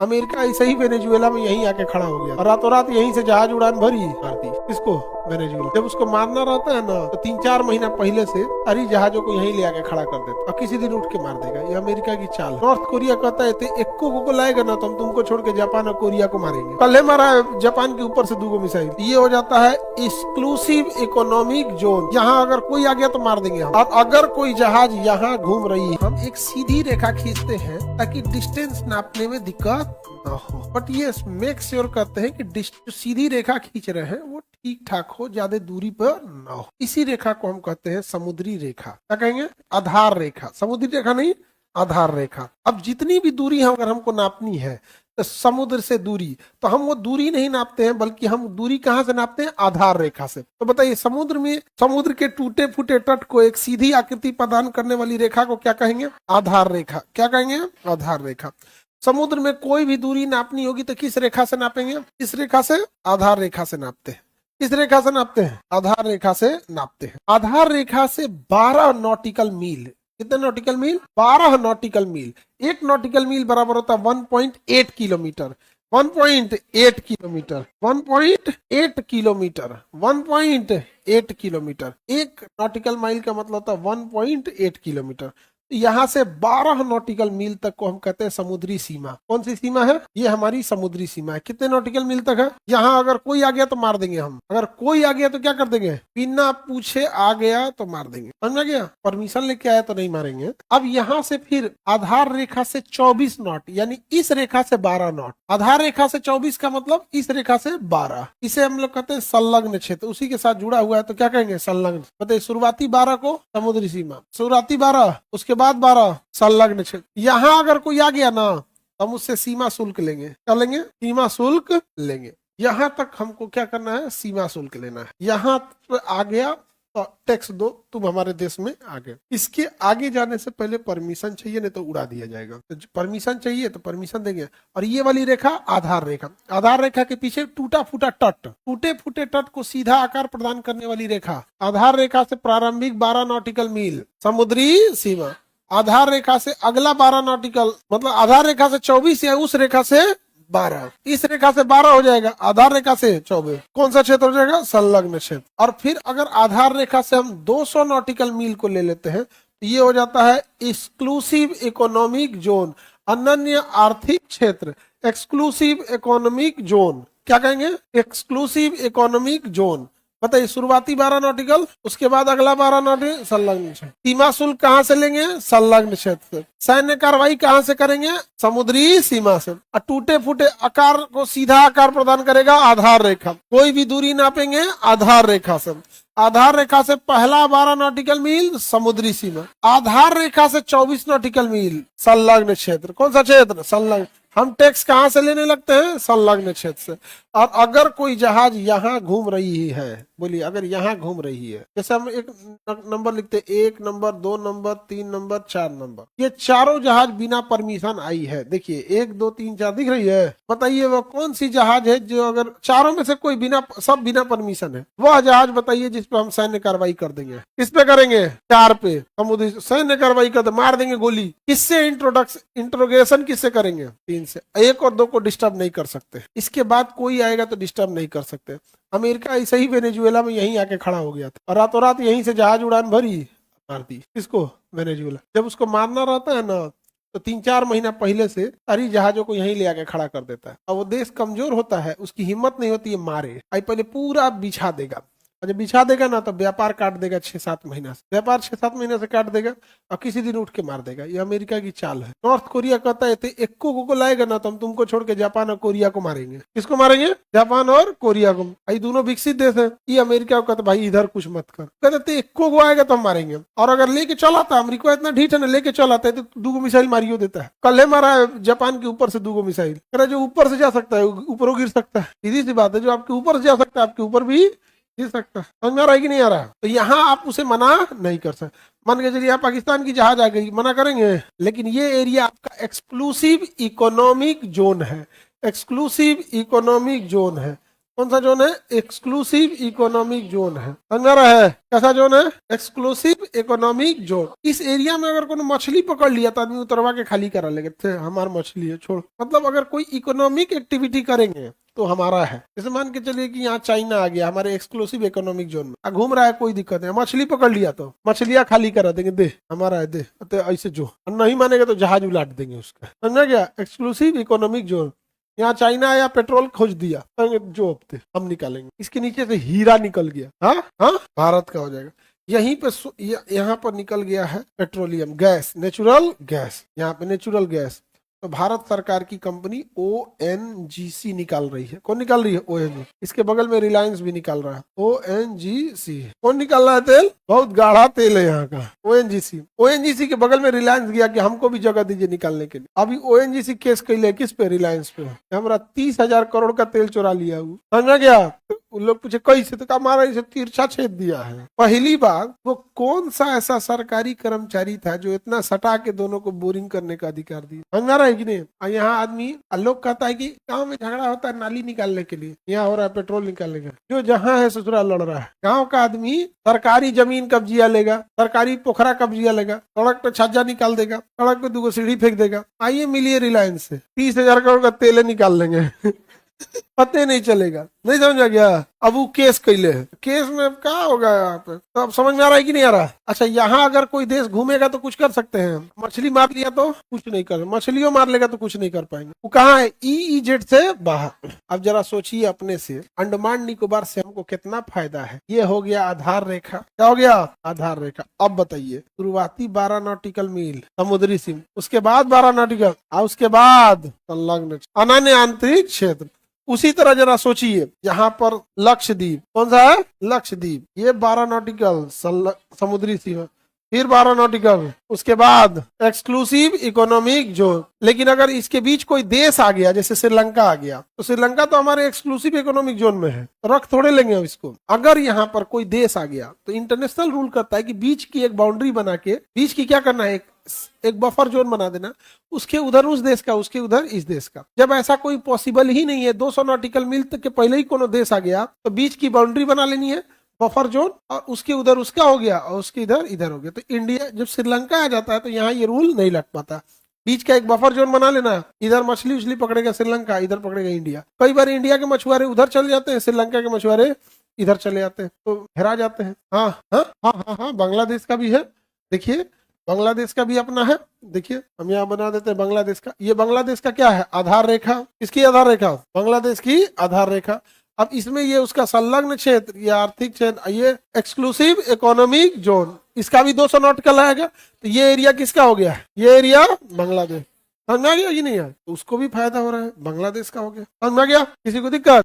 America ऐसे ही Venezuela में यहीं आके खड़ा हो गया और रातों रात यहीं से जहाज उड़ान भरी मार दी। किसको? वेनेजुएला। जब उसको मारना रहता है ना तो 3-4 महीना पहले से सारी जहाजों को यहीं ले आके खड़ा कर देता और किसी दिन उठ के मार देगा। ये अमेरिका की चाल। नॉर्थ कोरिया कहता है एक्को को लाएगा ना तो हम तुमको छोड़ के जापान और कोरिया को मारेंगे। कल मारा जापान के ऊपर से 2 मिसाइल। ये हो जाता है एक्सक्लूसिव इकोनॉमिक जोन। यहाँ अगर कोई आ गया तो मार देंगे हम। और अगर कोई जहाज यहाँ घूम रही है, हम एक सीधी रेखा खींचते हैं ताकि डिस्टेंस नापने में दिक्कत ना हो। बट ये मेक श्योर करते हैं कि जो सीधी रेखा खींच रहे हैं वो ठीक ठाक हो, ज्यादा दूरी पर ना हो। इसी रेखा को हम कहते हैं समुद्री रेखा। क्या कहेंगे? आधार रेखा। समुद्री रेखा नहीं, आधार रेखा। अब जितनी भी दूरी है अगर हमको नापनी है तो समुद्र से दूरी, तो हम वो दूरी नहीं नापते हैं बल्कि हम दूरी कहाँ से नापते हैं? आधार रेखा से। तो बताइए, समुद्र में समुद्र के टूटे फूटे तट को एक सीधी आकृति प्रदान करने वाली रेखा को क्या कहेंगे? आधार रेखा। क्या कहेंगे? आधार रेखा। समुद्र में कोई भी दूरी नापनी होगी तो किस रेखा से नापेंगे? इस रेखा से, आधार रेखा से नापते हैं। किस रेखा से नापते हैं? आधार रेखा से नापते हैं। आधार रेखा से 12 नॉटिकल मील। कितने नॉटिकल मील? 12 नॉटिकल मील। 1 नॉटिकल मील बराबर होता है 1.8 kilometre. 1.8 kilometre. 1.8 kilometre. 1.8 kilometre. 1 nautical mile का मतलब होता है 1.8 किलोमीटर। यहाँ से 12 नॉटिकल मील तक को हम कहते हैं समुद्री सीमा। कौन सी सीमा है? ये हमारी समुद्री सीमा है। कितने नॉटिकल मील तक है? यहाँ अगर कोई आ गया तो मार देंगे हम। अगर कोई आ गया तो क्या कर देंगे? बिना पूछे आ गया तो मार देंगे। समझ गया? परमिशन लेके आया तो नहीं मारेंगे। अब यहाँ से फिर आधार रेखा से 24 नॉट, यानी इस रेखा से 12 नॉट। आधार रेखा से 24 का मतलब इस रेखा से 12। इसे हम लोग कहते हैं संलग्न क्षेत्र। उसी के साथ जुड़ा हुआ है तो क्या कहेंगे? संलग्न। बताइए, शुरुआती 12 को समुद्री सीमा, शुरुआती 12, उसके बाद 12 संलग्न क्षेत्र। यहाँ अगर कोई आ गया ना हम उससे सीमा शुल्क लेंगे। क्या लेंगे? सीमा शुल्क लेंगे। यहाँ तक हमको क्या करना है? सीमा शुल्क लेना है। यहाँ आ गया तो टैक्स दो, तुम हमारे देश में आ गए। इसके आगे जाने से पहले परमिशन चाहिए, नहीं तो उड़ा दिया जाएगा। तो परमिशन चाहिए तो परमिशन देंगे। और ये वाली रेखा आधार रेखा। आधार रेखा के पीछे टूटा फूटा तट, टूटे फूटे तट को सीधा आकार प्रदान करने वाली रेखा। आधार रेखा से प्रारंभिक 12 नॉटिकल मील समुद्री सीमा। आधार रेखा से अगला 12 नॉटिकल, मतलब आधार रेखा से 24 या उस रेखा से 12। इस रेखा से 12 हो जाएगा, आधार रेखा से 24। कौन सा क्षेत्र हो जाएगा? संलग्न क्षेत्र। और फिर अगर आधार रेखा से हम 200 नॉटिकल मील को ले लेते हैं तो ये हो जाता है एक्सक्लूसिव इकोनॉमिक जोन, अनन्य आर्थिक क्षेत्र। Exclusive economic zone. क्या कहेंगे? Exclusive economic zone. बताइए, शुरुआती 12 नॉटिकल, उसके बाद अगला 12 नॉटिकल, संलग्न क्षेत्र। सीमा शुल्क कहाँ से लेंगे? संलग्न क्षेत्र से। सैन्य कार्रवाई कहाँ से करेंगे? समुद्री सीमा से। और टूटे फूटे आकार को सीधा आकार प्रदान करेगा आधार रेखा। कोई भी दूरी नापेंगे आधार रेखा से। आधार रेखा से पहला 12 नॉटिकल मील समुद्री सीमा। आधार रेखा से 24 नॉटिकल मील संलग्न क्षेत्र। कौन सा क्षेत्र? संलग्न। हम टैक्स कहाँ से लेने लगते हैं? संलग्न क्षेत्र से। और अगर कोई जहाज यहाँ घूम रही है, बोलिए, अगर यहाँ घूम रही है, जैसे हम एक नंबर लिखते हैं, 1 नंबर, 2 नंबर, 3 नंबर, 4 नंबर, ये चारों जहाज बिना परमिशन आई है। देखिए 1 2 3 4 दिख रही है। बताइए वो कौन सी जहाज है जो अगर चारों में से कोई बिना, सब बिना परमिशन है, वह जहाज बताइए जिसपे हम सैन्य कार्रवाई कर देंगे। किस पे करेंगे? 4 पे समुद्री सैन्य कार्रवाई कर दे, मार देंगे गोली। किससे इंट्रोगेशन किससे करेंगे? 3 से। 1 और 2 को डिस्टर्ब नहीं कर सकते। इसके बाद कोई आएगा तो डिस्टर्ब नहीं कर सकते। अमेरिका ऐसे ही वेनेजुएला में यहीं आके खड़ा हो गया था और रातों रात यहीं से जहाज उड़ान भरी मार दी। किसको? वेनेजुएला। जब उसको मारना रहता है ना तो 3-4 महीना पहले से सारी जहाजों को यहीं ले आके खड़ा कर देता है। और वो देश कमजोर होता है, उसकी हिम्मत नहीं होती है मारे, आई पहले पूरा बिछा देगा। और जब बिछा देगा ना तो व्यापार काट देगा 6-7 महीना से। व्यापार 6-7 महीने से काट देगा और किसी दिन उठ के मार देगा। ये अमेरिका की चाल है। नॉर्थ कोरिया कहता है एक्को को लाएगा ना तो हम तुमको छोड़ के जापान और कोरिया को मारेंगे। किसको मारेंगे? जापान और कोरिया को। ये दोनों विकसित देश है। ये अमेरिका को कहता भाई इधर कुछ मत कर। कहते एक्को को आएगा तो हम मारेंगे। और अगर लेके चला था, अमेरिका इतना ढीठ है ना, लेके चला था तो 2 मिसाइल मारियो देता है। कल मारा है जापान के ऊपर से 2 मिसाइल। कह रहा जो ऊपर से जा सकता है ऊपर गिर सकता है। सीधी सी बात है, जो आपके ऊपर से जा सकता है आपके ऊपर भी गिर सकता है। समझ में आ रहा है कि नहीं आ रहा? तो यहाँ आप उसे मना नहीं कर सकते। मान के चलिए पाकिस्तान की जहाज आ गई, मना करेंगे? लेकिन ये एरिया आपका एक्सक्लूसिव इकोनॉमिक जोन है। एक्सक्लूसिव इकोनॉमिक जोन है। कौन सा जोन है? एक्सक्लूसिव इकोनॉमिक जोन है, समझ में आ रहा है? कैसा जोन है? Exclusive economic zone. इस एरिया में अगर कोई मछली पकड़ लिया तो आदमी उतरवा के खाली करा लेगा, थे हमारा मछली है छोड़। मतलब अगर कोई इकोनॉमिक एक्टिविटी करेंगे तो हमारा है। जैसे मान के चलिए कि यहाँ चाइना आ गया हमारे एक्सक्लूसिव इकोनॉमिक जोन में, घूम रहा है, कोई दिक्कत नहीं, मछली पकड़ लिया तो मछलियां खाली करा देंगे, दे हमारा है दे, तो ऐसे जो नहीं मानेगा तो जहाज उलाट देंगे उसका, समझा गया? Exclusive economic zone. यहाँ चाइना आया, पेट्रोल खोज दिया, जो हफ्ते हम निकालेंगे। इसके नीचे से हीरा निकल गया, हाँ हाँ, भारत का हो जाएगा। यहीं पे यहाँ पर निकल गया है पेट्रोलियम गैस, नेचुरल गैस, यहाँ पे नेचुरल गैस। तो भारत सरकार की कंपनी ONGC निकाल रही है। कौन निकाल रही है? ONGC। इसके बगल में रिलायंस भी निकाल रहा है, ONGC। कौन निकाल रहा है तेल? बहुत गाढ़ा तेल है यहाँ का, ONGC के बगल में रिलायंस गया कि हमको भी जगह दीजिए निकालने के लिए। अभी ONGC केस कैले किस पे? रिलायंस पे। हमारा 30,000 करोड़ का तेल चुरा लिया, समझा गया? तो लोग पूछे कैसे, तो हमारा इसे तिरछा छेद दिया है। पहली बात, वो कौन सा ऐसा सरकारी कर्मचारी था जो इतना सटा के दोनों को बोरिंग करने का अधिकार दिया? समझ रहा है कि नहीं? यहाँ आदमी लोग कहता है कि गांव में झगड़ा होता है नाली निकालने के लिए, यहाँ हो रहा है पेट्रोल निकालने का। जो जहाँ है ससुराल लड़ रहा है। गाँव का आदमी सरकारी जमीन कब्जिया लेगा, सरकारी पोखरा कब्जिया लेगा, सड़क पे छज्जा निकाल देगा, सड़क पे 2 सीढ़ी फेंक देगा। आइए मिलिए रिलायंस से, 30,000 करोड़ का तेल निकाल लेंगे पते नहीं चलेगा। नहीं समझा गया? अब वो केस कैले है, केस में अब क्या होगा यहाँ पे? तो अब समझ में आ रहा है कि नहीं आ रहा? अच्छा, यहाँ अगर कोई देश घूमेगा तो कुछ कर सकते हैं, मछली मार लिया तो कुछ नहीं कर, मछलियों मार लेगा तो कुछ नहीं कर पाएंगे। वो कहाँ है? EEZ से बाहर। अब जरा सोचिए अपने से, अंडमान निकोबार से हमको कितना फायदा है। ये हो गया आधार रेखा। क्या हो गया? आधार रेखा। अब बताइए, शुरुआती 12 नॉटिकल मील समुद्री सीमा, उसके बाद 12 नॉटिकल, और उसके बाद संलग्न अनन्य आंतरिक क्षेत्र। उसी तरह जरा सोचिए, यहाँ पर लक्षद्वीप, कौन सा है? लक्षद्वीप। ये 12 नॉटिकल समुद्री सीमा, फिर 12 नॉटिकल, उसके बाद एक्सक्लूसिव इकोनॉमिक जोन। लेकिन अगर इसके बीच कोई देश आ गया, जैसे श्रीलंका आ गया, तो श्रीलंका तो हमारे एक्सक्लूसिव इकोनॉमिक जोन में है, रख थोड़े लेंगे हम इसको। अगर यहाँ पर कोई देश आ गया तो इंटरनेशनल रूल करता है कि बीच की एक बाउंड्री बना के, बीच की क्या करना है, एक बफर जोन बना देना, उसके उधर उस देश का, उसके उधर इस देश का। जब ऐसा कोई पॉसिबल ही नहीं है, 200 नॉटिकल मील तक के पहले ही कोनो देश आ गया, तो बीच की बाउंड्री बना लेनी है, बफर जोन, और उसके उधर उसका हो गया और उसके इधर इधर हो गया। तो इंडिया जब श्रीलंका आ जाता है तो यहाँ ये रूल नहीं लग पाता। बीच का एक बफर जोन बना लेना, इधर मछली उछली पकड़ेगा श्रीलंका, इधर पकड़ेगा इंडिया। कई बार इंडिया के मछुआरे उधर चले जाते हैं, श्रीलंका के मछुआरे इधर चले जाते हैं, तो हेरा जाते हैं। हाँ हाँ हाँ हाँ हाँ, बांग्लादेश का भी है, देखिए बांग्लादेश का भी अपना है। देखिए हम यहाँ बना देते हैं बांग्लादेश का। ये बांग्लादेश का क्या है? आधार रेखा। इसकी आधार रेखा, बांग्लादेश की आधार रेखा। अब इसमें ये उसका संलग्न क्षेत्र, ये आर्थिक क्षेत्र, ये एक्सक्लूसिव इकोनॉमिक जोन, इसका भी 200 नॉटिकल आएगा। तो ये एरिया किसका हो गया? ये एरिया बांग्लादेश। समझ में आ गया कि नहीं है? तो उसको भी फायदा हो रहा है, बांग्लादेश का हो गया। समझ में आ गया? किसी को दिक्कत?